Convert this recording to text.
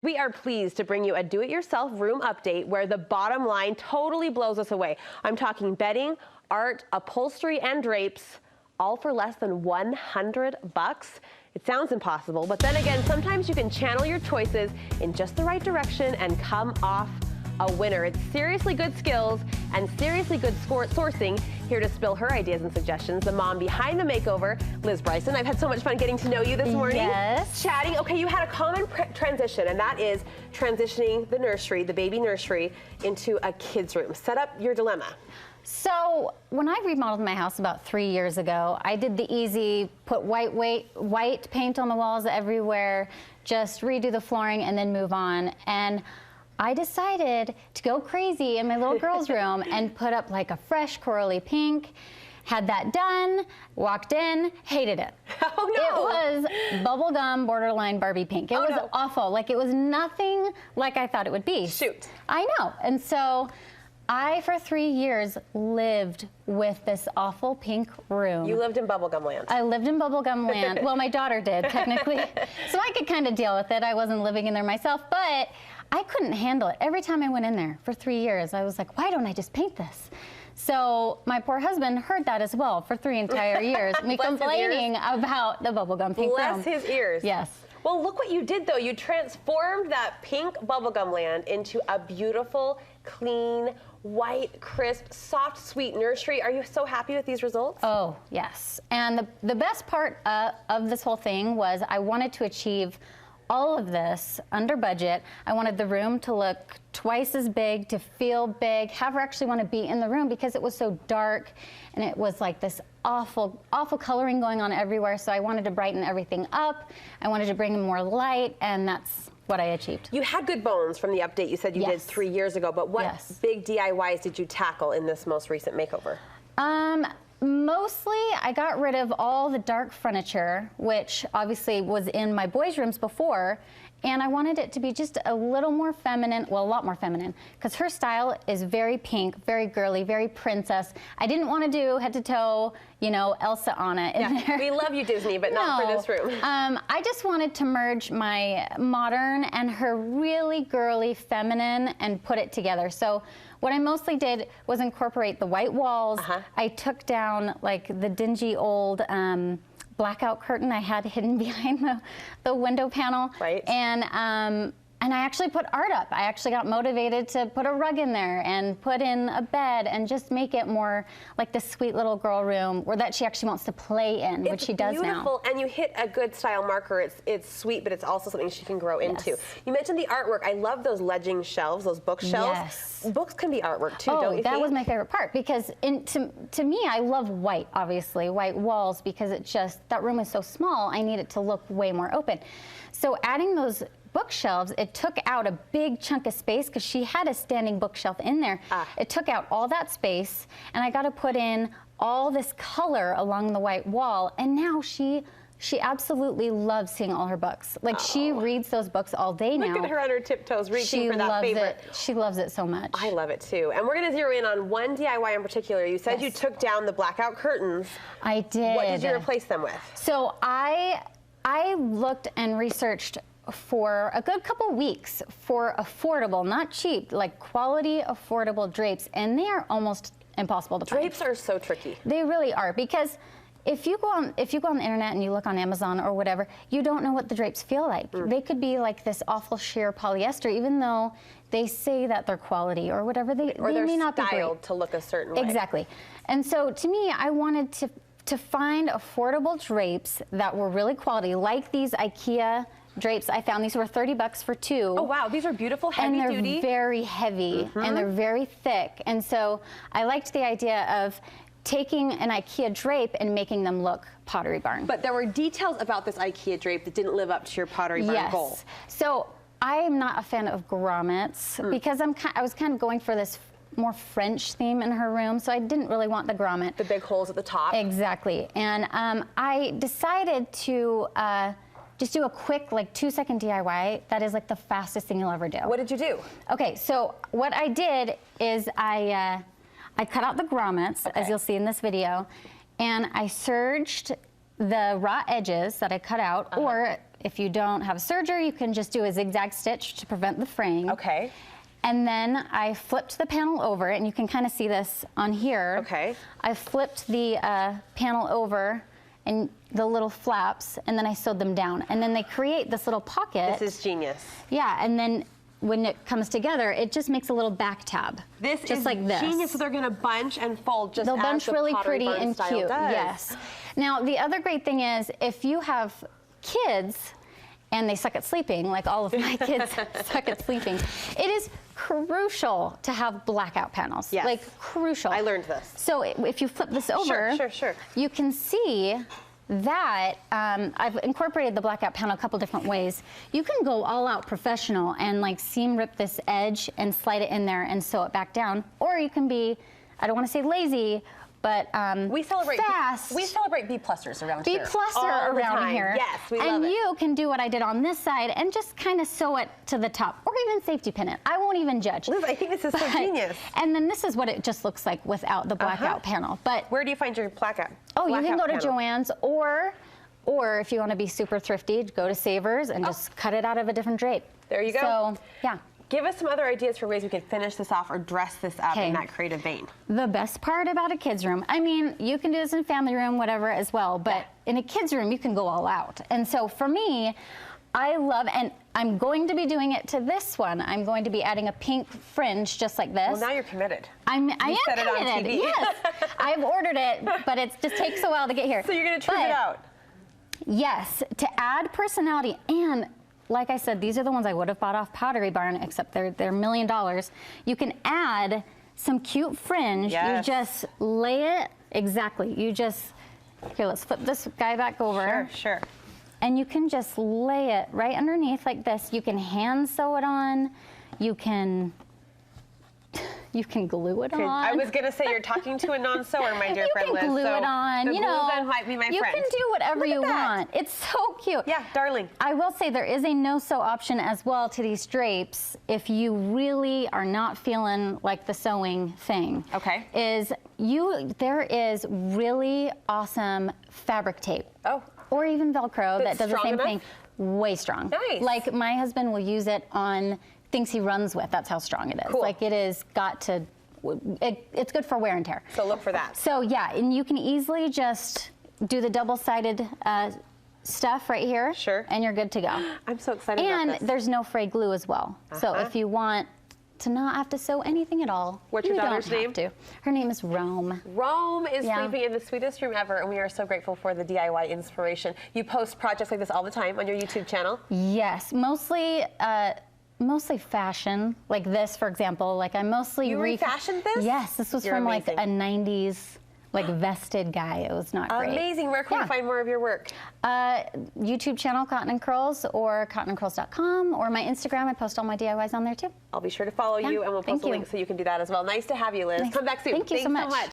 We are pleased to bring you a do-it-yourself room update where the bottom line totally blows us away. I'm talking bedding, art, upholstery, and drapes, all for less than $100. It sounds impossible, but then again, sometimes you can channel your choices in just the right direction and come off a winner. It's seriously good skills and seriously good sourcing. Here to spill her ideas and suggestions, the mom behind the makeover, Liz Bryson. I've had so much fun getting to know you this morning. Yes. Chatting. Okay, you had a common transition, and that is transitioning the nursery, the baby nursery, into a kid's room. Set up your dilemma. So when I remodeled my house about 3 years ago, I did the easy, put white paint on the walls everywhere, just redo the flooring and then move on. And I decided to go crazy in my little girl's room and put up like a fresh corally pink. Had that done, walked in, hated it. Oh no! It was bubblegum borderline Barbie pink. It was awful. Like, it was nothing like I thought it would be. Shoot. I know. And so I, for 3 years, lived with this awful pink room. You lived in bubblegum land. I lived in bubblegum land. Well, my daughter did, technically. So I could kind of deal with it. I wasn't living in there myself, but I couldn't handle it. Every time I went in there for 3 years, I was like, why don't I just paint this? So my poor husband heard that as well for 3 entire years, me complaining about the bubblegum pink room. Bless his ears. Yes. Well, look what you did, though. You transformed that pink bubblegum land into a beautiful, clean, white, crisp, soft, sweet nursery. Are you so happy with these results? Oh, yes. And the best part of this whole thing was I wanted to achieve all of this under budget. I wanted the room to look twice as big, to feel big, have her actually want to be in the room because it was so dark and it was like this awful, awful coloring going on everywhere. So I wanted to brighten everything up. I wanted to bring in more light, and that's what I achieved. You had good bones from the update you said you did 3 years ago, but what big DIYs did you tackle in this most recent makeover? Mostly, I got rid of all the dark furniture, which obviously was in my boys' rooms before, and I wanted it to be just a little more feminine, well, a lot more feminine, because her style is very pink, very girly, very princess. I didn't want to do head to toe, you know, Elsa Anna in there. We love you, Disney, but not for this room. I just wanted to merge my modern and her really girly feminine and put it together. So what I mostly did was incorporate the white walls. I took down like the dingy old blackout curtain I had hidden behind the window panel. Right. And I actually put art up. I actually got motivated to put a rug in there and put in a bed and just make it more like the sweet little girl room where that she actually wants to play in, which she does now. It's beautiful, and you hit a good style marker. It's sweet, but it's also something she can grow into. You mentioned the artwork. I love those ledging shelves, those bookshelves. Yes. Books can be artwork too, don't you think? That was my favorite part because to me, I love white, obviously, white walls, because it just, that room is so small, I need it to look way more open. So adding those bookshelves, it took out a big chunk of space because she had a standing bookshelf in there. It took out all that space, and I got to put in all this color along the white wall, and now she absolutely loves seeing all her books. Like, she reads those books all day now. Look at her on her tiptoes reaching for that favorite. She loves it so much. I love it too. And we're going to zero in on one DIY in particular. You said you took down the blackout curtains. I did. What did you replace them with? So I looked and researched for a good couple weeks for affordable, not cheap, like quality affordable drapes, and they are almost impossible to find. Drapes are so tricky. They really are, because if you go on the internet and you look on Amazon or whatever, you don't know what the drapes feel like. They could be like this awful sheer polyester, even though they say that they're quality or whatever. They may not be great. Styled to look a certain way. Exactly. And so to me, I wanted to find affordable drapes that were really quality, like these IKEA drapes. I found these were $30 for 2. Oh wow, these are beautiful, heavy duty. And they're very heavy and they're very thick. And so I liked the idea of taking an IKEA drape and making them look Pottery Barn. But there were details about this IKEA drape that didn't live up to your Pottery Barn goal. So I am not a fan of grommets because I was kind of going for this more French theme in her room, so I didn't really want the grommet. The big holes at the top. Exactly. And I decided to just do a quick, like, 2-second DIY. That is like the fastest thing you'll ever do. What did you do? Okay, so what I did is I cut out the grommets, as you'll see in this video, and I serged the raw edges that I cut out, or if you don't have surgery, you can just do a zigzag stitch to prevent the fraying. Okay. And then I flipped the panel over, and you can kind of see this on here. Okay. I flipped the panel over and the little flaps, and then I sewed them down. And then they create this little pocket. This is genius. Yeah, and then when it comes together, it just makes a little back tab. This just is like this. genius. So they're gonna bunch and fold just They'll as bunch the really Pottery pretty Barn and style cute. does. Yes. Now, the other great thing is if you have kids and they suck at sleeping, like all of my kids suck at sleeping, it is crucial to have blackout panels. Yes. Like crucial. I learned this. So if you flip this over, Sure. you can see that I've incorporated the blackout panel a couple different ways. You can go all out professional and like seam rip this edge and slide it in there and sew it back down. Or you can be, I don't want to say lazy, but we celebrate fast. We celebrate B+ers around here. B+er around here. Yes, we love it. And you can do what I did on this side and just kind of sew it to the top, or even safety pin it. I won't even judge. Liz, I think this is so genius. And then this is what it just looks like without the blackout panel. But where do you find your blackout? Oh, you can go to panel? Joann's, or if you want to be super thrifty, go to Savers and just cut it out of a different drape. There you go. So, yeah. Give us some other ideas for ways we could finish this off or dress this up in that creative vein. The best part about a kid's room, I mean, you can do this in a family room, whatever, as well, but in a kid's room, you can go all out. And so for me, I love, and I'm going to be doing it to this one. I'm going to be adding a pink fringe just like this. Well, now you're committed. I am said it on committed. TV. Yes, I've ordered it, but it just takes a while to get here. So you're going to trim it out. Yes, to add personality, and like I said, these are the ones I would have bought off Pottery Barn, except they're $1 million. You can add some cute fringe. Yes. You just lay it, exactly. You just, here, let's flip this guy back over. Sure. And you can just lay it right underneath like this. You can hand sew it on. You can glue it on. I was going to say, you're talking to a non-sewer, my dear friend Liz. You can glue it on. The You glue know, gun might be my you friend. can do whatever you that. want. It's so cute. Yeah, darling. I will say there is a no-sew option as well to these drapes if you really are not feeling like the sewing thing. Okay. There is really awesome fabric tape. Oh. Or even Velcro that does the same thing. Way strong. Nice. Like my husband will use it on things he runs with. That's how strong it is. Cool. Like it is got to, it's good for wear and tear. So look for that. So yeah, and you can easily just do the double-sided stuff right here. Sure. And you're good to go. I'm so excited And about this. there's no frayed glue as well. So if you want to not have to sew anything at all, What's your you daughter's don't have name? to. Her name is Rome. Rome is sleeping in the sweetest room ever, and we are so grateful for the DIY inspiration. You post projects like this all the time on your YouTube channel? Yes, mostly fashion, like this, for example. Like I mostly You refashioned this? Yes, this was You're from amazing. like a 90s like vested guy. It was not great. Amazing. Where can we find more of your work? YouTube channel Cotton and Curls or cottonandcurls.com, or my Instagram. I post all my DIYs on there too. I'll be sure to follow you, and we'll post a link so you can do that as well. Nice to have you, Liz. Nice. Come back soon. Thank you so much.